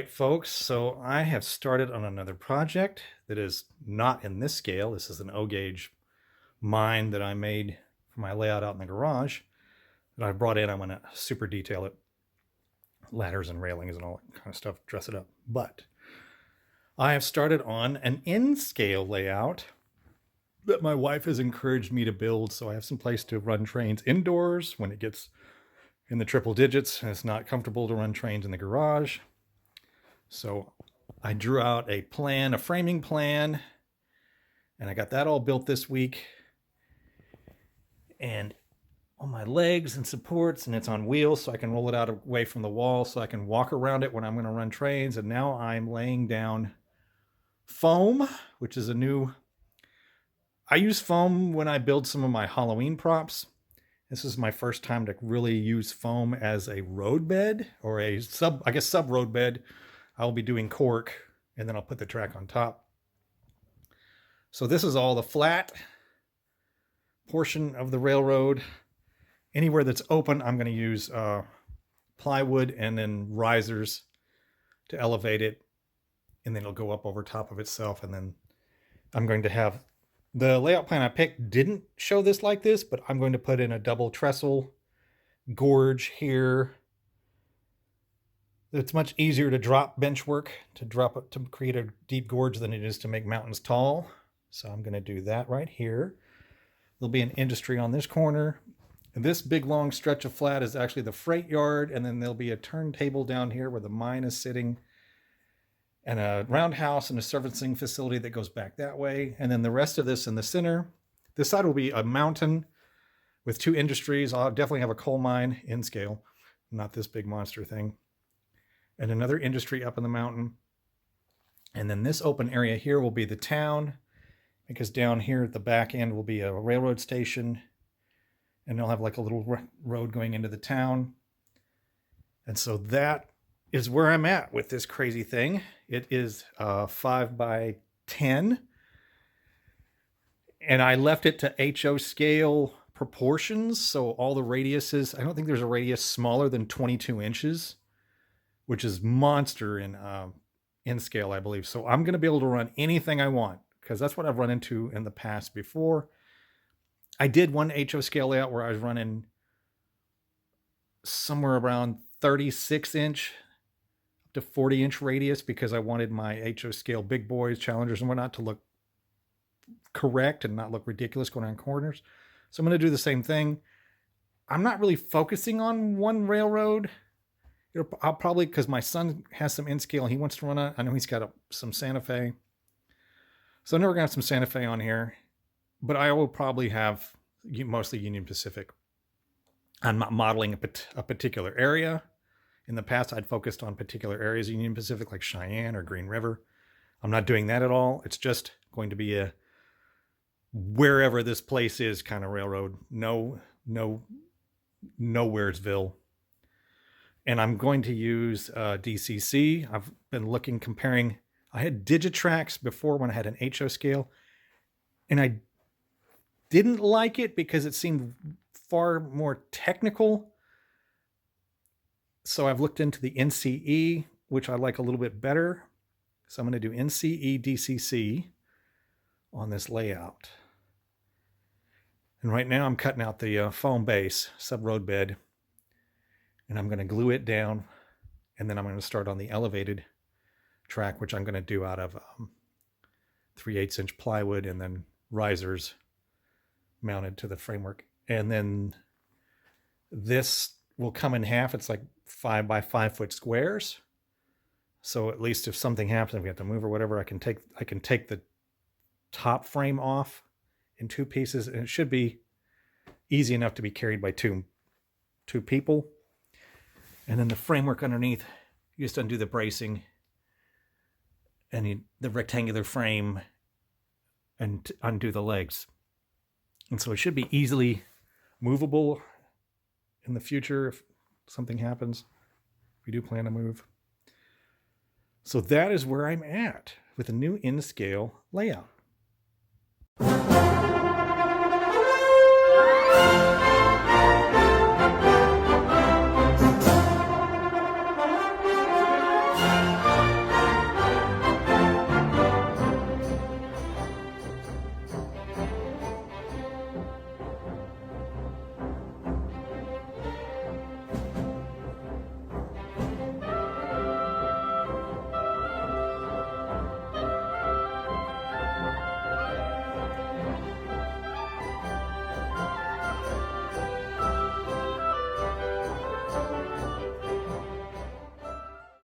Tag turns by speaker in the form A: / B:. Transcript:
A: right, folks. So I have started on another project that is not in this scale. This is an O gauge mine that I made for my layout out in the garage that I brought in. I'm going to super detail it, ladders and railings and all that kind of stuff, dress it up. But I have started on an in scale layout that my wife has encouraged me to build. So I have some place to run trains indoors when it gets in the triple digits and it's not comfortable to run trains in the garage. So I drew out a plan, a framing plan, and I got that all built this week. And on my legs and supports, and it's on wheels so I can roll it out away from the wall so I can walk around it when I'm going to run trains. And now I'm laying down foam, which is a new... I use foam when I build some of my Halloween props. This is my first time to really use foam as a road bed or a sub road bed. I'll be doing cork and then I'll put the track on top. So this is all the flat portion of the railroad. Anywhere that's open, I'm going to use plywood and then risers to elevate it. And then it'll go up over top of itself. And then I'm going to have... The layout plan I picked didn't show this like this, but I'm going to put in a double trestle gorge here. It's much easier to drop bench work, to create a deep gorge than it is to make mountains tall. So I'm going to do that right here. There'll be an industry on this corner. And this big long stretch of flat is actually the freight yard. And then there'll be a turntable down here where the mine is sitting, and a roundhouse and a servicing facility that goes back that way. And then the rest of this in the center. This side will be a mountain with two industries. I'll definitely have a coal mine in scale, not this big monster thing. And another industry up in the mountain. And then this open area here will be the town, because down here at the back end will be a railroad station. And they'll have like a little road going into the town. And so that is where I'm at with this crazy thing. It is 5 by 10. And I left it to HO scale proportions. So all the radiuses, I don't think there's a radius smaller than 22 inches, which is monster in scale, I believe. So I'm going to be able to run anything I want, because that's what I've run into in the past before. I did one HO scale layout where I was running somewhere around 36 inch to 40 inch radius, because I wanted my HO scale big boys, challengers and whatnot to look correct and not look ridiculous going on corners. So I'm going to do the same thing. I'm not really focusing on one railroad. I'll probably, because my son has some in scale and he wants to run it. I know he's got some Santa Fe. So I'm never going to have some Santa Fe on here, but I will probably have mostly Union Pacific. I'm not modeling a particular area. In the past, I'd focused on particular areas of Union Pacific, like Cheyenne or Green River. I'm not doing that at all. It's just going to be a wherever this place is kind of railroad. Nowheresville. And I'm going to use DCC. I've been comparing. I had Digitrax before when I had an HO scale, and I didn't like it because it seemed far more technical. So I've looked into the NCE, which I like a little bit better. So I'm going to do NCE DCC on this layout. And right now I'm cutting out the foam base, sub-road bed, and I'm going to glue it down. And then I'm going to start on the elevated track, which I'm going to do out of 3/8 inch plywood and then risers mounted to the framework. And then this will come in half. It's like 5 by 5 foot squares. So at least if something happens, if we have to move or whatever, I can take the top frame off in two pieces, and it should be easy enough to be carried by two people. And then the framework underneath, you just undo the bracing and the rectangular frame and undo the legs. And so it should be easily movable in the future if something happens. We do plan to move. So that is where I'm at with a new in-scale layout.